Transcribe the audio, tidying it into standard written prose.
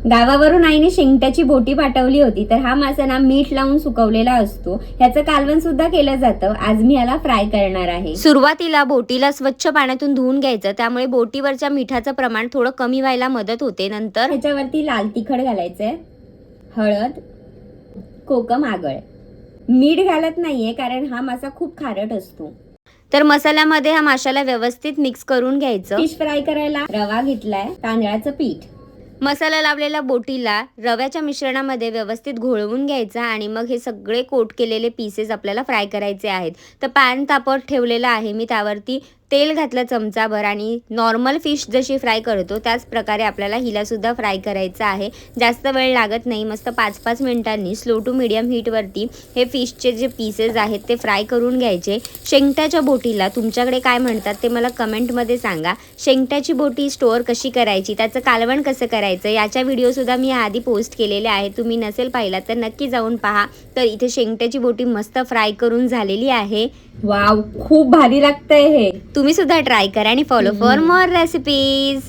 गावावरून आईने शेंगट्याची बोटी पाठवली होती. तर हा मासा ना मीठ लावून सुकवलेला असतो. ह्याचं कालवण सुद्धा केलं जातं. आज मी याला फ्राय करणार आहे. सुरुवातीला बोटीला स्वच्छ पाण्यातून धुवून घ्यायचं, त्यामुळे बोटीवरच्या मिठाचं प्रमाण थोडं कमी व्हायला मदत होते. नंतर ह्याच्यावरती लाल तिखट घालायचंय, हळद, कोकम, आगळ. मीठ घालत नाहीये कारण हा मासा खूप खारट असतो. तर मसाल्यामध्ये हा माशाला व्यवस्थित मिक्स करून घ्यायचं. फिश फ्राय करायला रवा घेतलाय, तांदळाचं पीठ. मसाला लावलेल्या बोटीला रव्याच्या मिश्रणामध्ये व्यवस्थित घोळवून घ्यायचा आणि मग हे सगळे कोट केलेले पीसेस आपल्याला फ्राय करायचे आहेत. तर पॅन तापत ठेवलेला आहे मी, त्यावरती तेल घातलं चमचाभर आणि नॉर्मल फिश जशी फ्राय करतो त्याच प्रकारे आपल्याला हिला सुद्धा फ्राय करायचं आहे. जास्त वेळ लागत नाही, मस्त 5-5 मिनिटांनी स्लो टू मीडियम हीटवरती हे फिशचे जे पीसेस आहेत ते फ्राय करून घ्यायचे. शेंगट्याच्या बोटीला तुमच्याकडे काय म्हणतात ते मला कमेंटमध्ये सांगा. शेंगट्याची बोटी स्टोअर कशी करायची, त्याचं कालवण कसं करायचं याच्या व्हिडिओसुद्धा मी आधी पोस्ट केलेले आहे. तुम्ही नसेल पाहिला तर नक्की जाऊन पहा. तर इथे शेंगट्याची बोटी मस्त फ्राय करून झालेली आहे. वाव, खूप भारी लागतंय हे. तुम्ही सुद्धा ट्राय करा आणि फॉलो फॉर मोर रेसिपीज.